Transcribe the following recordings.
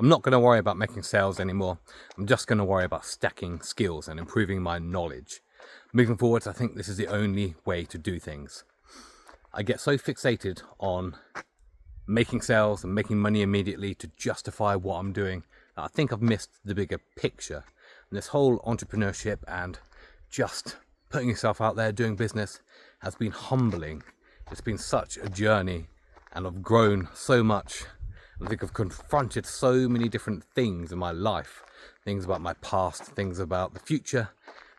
I'm not going to worry about making sales anymore. I'm just going to worry about stacking skills and improving my knowledge. Moving forwards, I think this is the only way to do things. I get so fixated on making sales and making money immediately to justify what I'm doing that I think I've missed the bigger picture. And this whole entrepreneurship and just putting yourself out there doing business has been humbling. It's been such a journey, and I've grown so much. I think I've confronted so many different things in my life, things about my past, things about the future,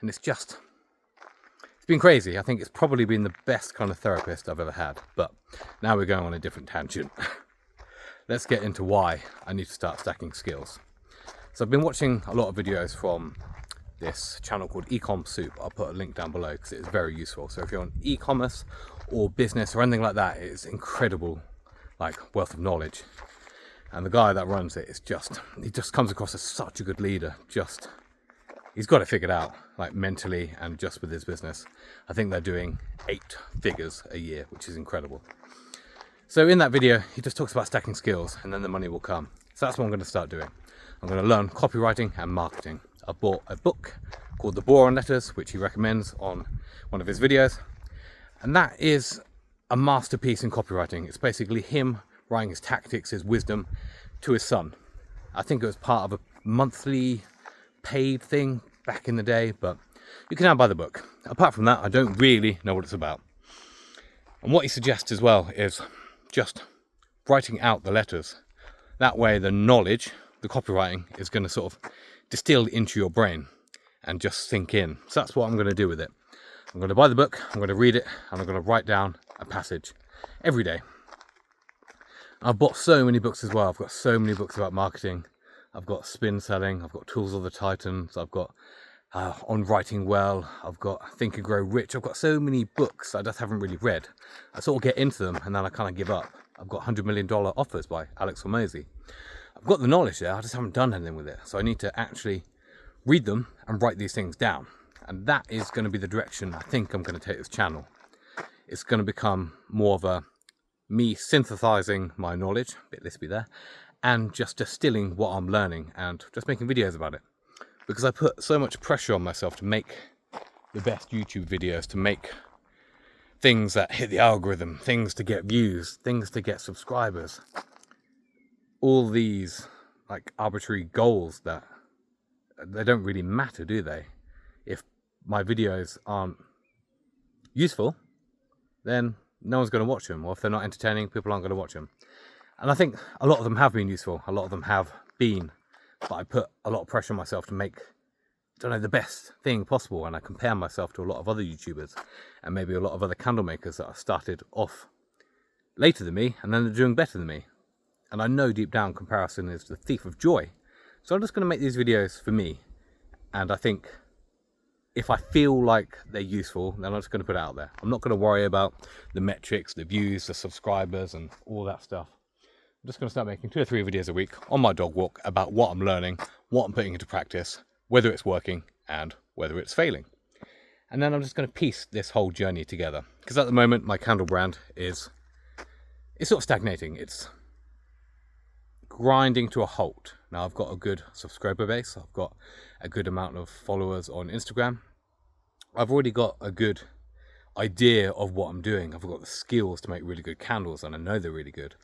and it's been crazy. I think it's probably been the best kind of therapist I've ever had. But now we're going on a different tangent. Let's get into why I need to start stacking skills. So I've been watching a lot of videos from this channel called Ecom Soup. I'll put a link down below because it's very useful. So if you're on e-commerce or business or anything like that, it's incredible, like, wealth of knowledge. And the guy that runs it he just comes across as such a good leader. He's got it figured out, like, mentally and just with his business. I think they're doing 8 figures a year, which is incredible. So in that video, he just talks about stacking skills and then the money will come. So that's what I'm going to start doing. I'm going to learn copywriting and marketing. I bought a book called The Boron Letters, which he recommends on one of his videos. And that is a masterpiece in copywriting. It's basically him writing his tactics, his wisdom to his son. I think it was part of a monthly paid thing back in the day, but you can now buy the book. Apart from that, I don't really know what it's about. And what he suggests as well is just writing out the letters. That way the knowledge, the copywriting, is going to sort of distill into your brain and just sink in. So that's what I'm going to do with it. I'm going to buy the book, I'm going to read it, and I'm going to write down a passage every day. I've bought so many books as well. I've got so many books about marketing. I've got spin selling, I've got Tools of the Titans, I've got On Writing Well, I've got Think and Grow Rich. I've got so many books I just haven't really read. I sort of get into them and then I kind of give up. I've got $100 Million Offers by Alex Hormozy. I've got the knowledge there, I just haven't done anything with it. So I need to actually read them and write these things down. And that is going to be the direction I think I'm going to take this channel. It's going to become more of me synthesizing my knowledge, bit lispy there, and just distilling what I'm learning and just making videos about it. Because I put so much pressure on myself to make the best YouTube videos, to make things that hit the algorithm, things to get views, things to get subscribers. All these, like, arbitrary goals that they don't really matter, do they? If my videos aren't useful, then no one's going to watch them. Or if they're not entertaining, people aren't going to watch them. And I think a lot of them have been useful. A lot of them have been. But I put a lot of pressure on myself to make, the best thing possible. And I compare myself to a lot of other YouTubers and maybe a lot of other candle makers that have started off later than me and then they're doing better than me. And I know deep down comparison is the thief of joy. So I'm just going to make these videos for me. And I think if I feel like they're useful, then I'm just going to put it out there. I'm not going to worry about the metrics, the views, the subscribers and all that stuff. I'm just going to start making 2 or 3 videos a week on my dog walk about what I'm learning, what I'm putting into practice, whether it's working and whether it's failing. And then I'm just going to piece this whole journey together. Because at the moment, my candle brand it's sort of stagnating. It's grinding to a halt. Now I've got a good subscriber base. I've got a good amount of followers on Instagram. I've already got a good idea of what I'm doing. I've got the skills to make really good candles and I know they're really good.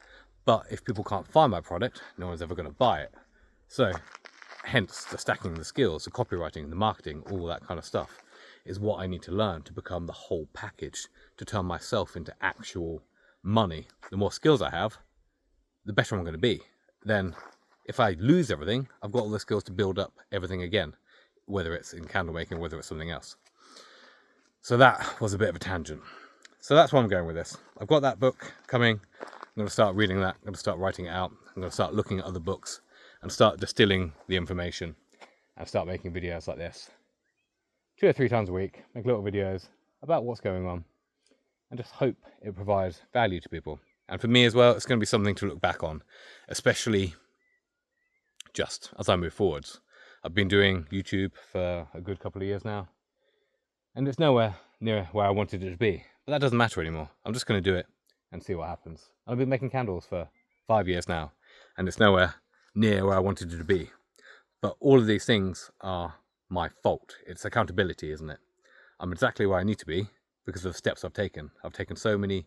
But if people can't find my product, no one's ever going to buy it. So hence the stacking the skills, the copywriting, the marketing, all that kind of stuff is what I need to learn to become the whole package, to turn myself into actual money. The more skills I have, the better I'm going to be. Then if I lose everything, I've got all the skills to build up everything again, whether it's in candle making, whether it's something else. So that was a bit of a tangent. So that's where I'm going with this. I've got that book coming. I'm going to start reading that. I'm going to start writing it out. I'm going to start looking at other books and start distilling the information and start making videos like this 2 or 3 times a week. Make little videos about what's going on and just hope it provides value to people. And for me as well, it's going to be something to look back on, especially just as I move forwards. I've been doing YouTube for a good couple of years now, and it's nowhere near where I wanted it to be. But that doesn't matter anymore. I'm just going to do it and see what happens. I've been making candles for 5 years now, and it's nowhere near where I wanted it to be. But all of these things are my fault. It's accountability, isn't it? I'm exactly where I need to be because of the steps I've taken. I've taken so many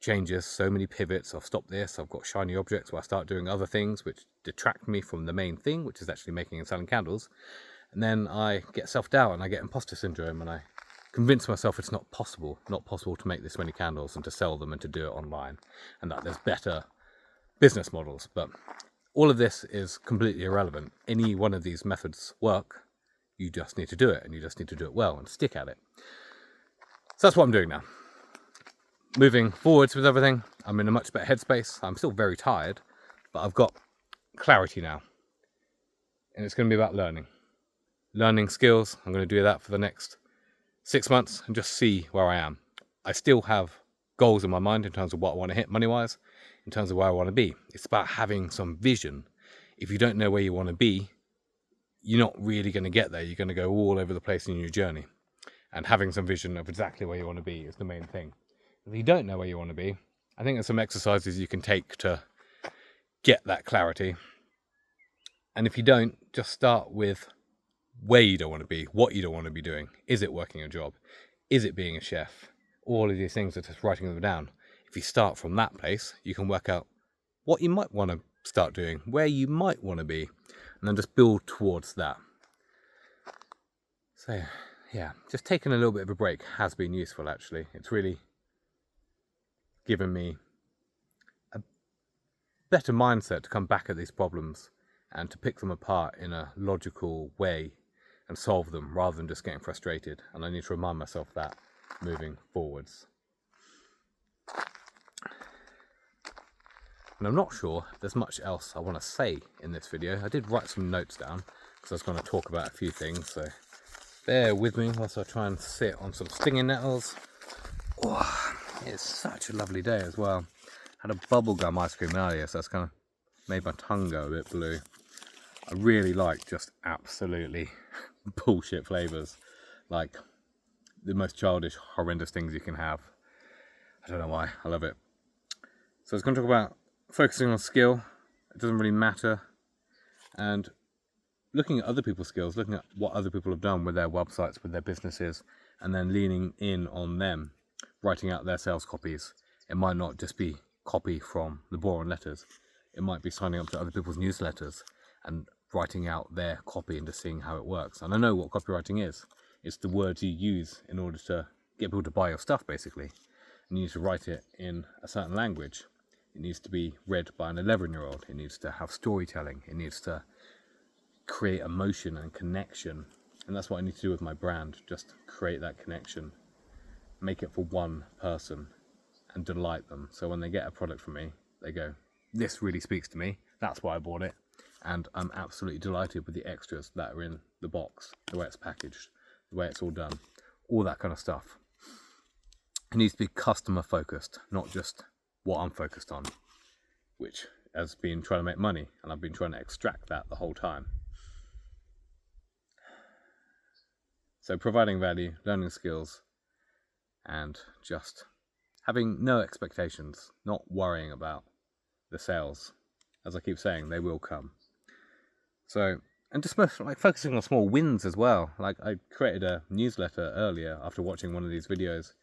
changes, so many pivots. I've stopped this. I've got shiny objects where I start doing other things which detract me from the main thing, which is actually making and selling candles. And then I get self-doubt and I get imposter syndrome and I convince myself it's not possible to make this many candles and to sell them and to do it online, and that there's better business models. But all of this is completely irrelevant. Any one of these methods work. You just need to do it, and you just need to do it well and stick at it. So that's what I'm doing now. Moving forwards with everything, I'm in a much better headspace. I'm still very tired, but I've got clarity now. And it's going to be about learning skills. I'm going to do that for the next 6 months and just see where I am. I still have goals in my mind in terms of what I want to hit money-wise, in terms of where I want to be. It's about having some vision. If you don't know where you want to be, you're not really going to get there. You're going to go all over the place in your journey. And having some vision of exactly where you want to be is the main thing. If you don't know where you want to be, I think there's some exercises you can take to get that clarity. And if you don't, just start with where you don't want to be, what you don't want to be doing. Is it working a job? Is it being a chef? All of these things are just writing them down. If you start from that place, you can work out what you might want to start doing, where you might want to be, and then just build towards that. So yeah, just taking a little bit of a break has been useful actually. It's really given me a better mindset to come back at these problems and to pick them apart in a logical way and solve them rather than just getting frustrated. And I need to remind myself that moving forwards. And I'm not sure if there's much else I want to say in this video. I did write some notes down because I was going to talk about a few things, so bear with me whilst I try and sit on some stinging nettles. Oh, it's such a lovely day as well. Had a bubblegum ice cream earlier, so that's kind of made my tongue go a bit blue. I really like just absolutely bullshit flavours, like the most childish, horrendous things you can have. I don't know why, I love it. So I was going to talk about focusing on skill. It doesn't really matter. And looking at other people's skills, looking at what other people have done with their websites, with their businesses, and then leaning in on them, writing out their sales copies. It might not just be copy from the boring letters. It might be signing up to other people's newsletters and writing out their copy and just seeing how it works. And I know what copywriting is. It's the words you use in order to get people to buy your stuff, basically. And you need to write it in a certain language. It needs to be read by an 11-year-old. It needs to have storytelling. It needs to create emotion and connection. And that's what I need to do with my brand. Just create that connection. Make it for one person and delight them. So when they get a product from me, they go, this really speaks to me. That's why I bought it. And I'm absolutely delighted with the extras that are in the box, the way it's packaged, the way it's all done, all that kind of stuff. It needs to be customer focused, not just what I'm focused on, which has been trying to make money, and I've been trying to extract that the whole time. So providing value, learning skills, and just having no expectations, not worrying about the sales. As I keep saying, they will come. So, and just like focusing on small wins as well. Like I created a newsletter earlier after watching one of these videos,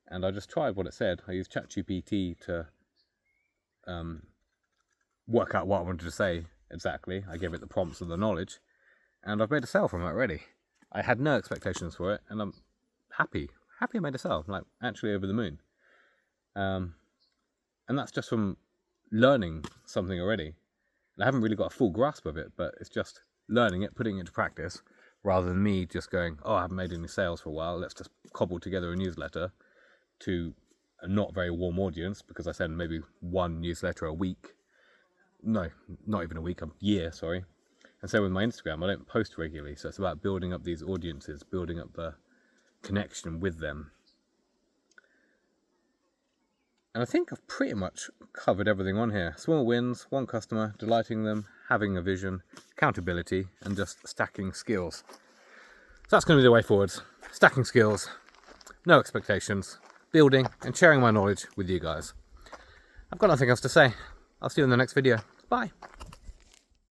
and I just tried what it said. I used ChatGPT to work out what I wanted to say exactly. I gave it the prompts and the knowledge, and I've made a sale from it already. I had no expectations for it, and I'm happy I made a sale, like actually over the moon. And that's just from learning something already. And I haven't really got a full grasp of it, but it's just learning it, putting it into practice, rather than me just going, oh, I haven't made any sales for a while, let's just cobble together a newsletter to a not very warm audience, because I send maybe one newsletter a week. No, not even a week, a year, sorry. And so with my Instagram, I don't post regularly, so it's about building up these audiences, building up the connection with them. And I think I've pretty much covered everything on here. Small wins, one customer, delighting them, having a vision, accountability, and just stacking skills. So that's going to be the way forwards. Stacking skills, no expectations, building and sharing my knowledge with you guys. I've got nothing else to say. I'll see you in the next video. Bye.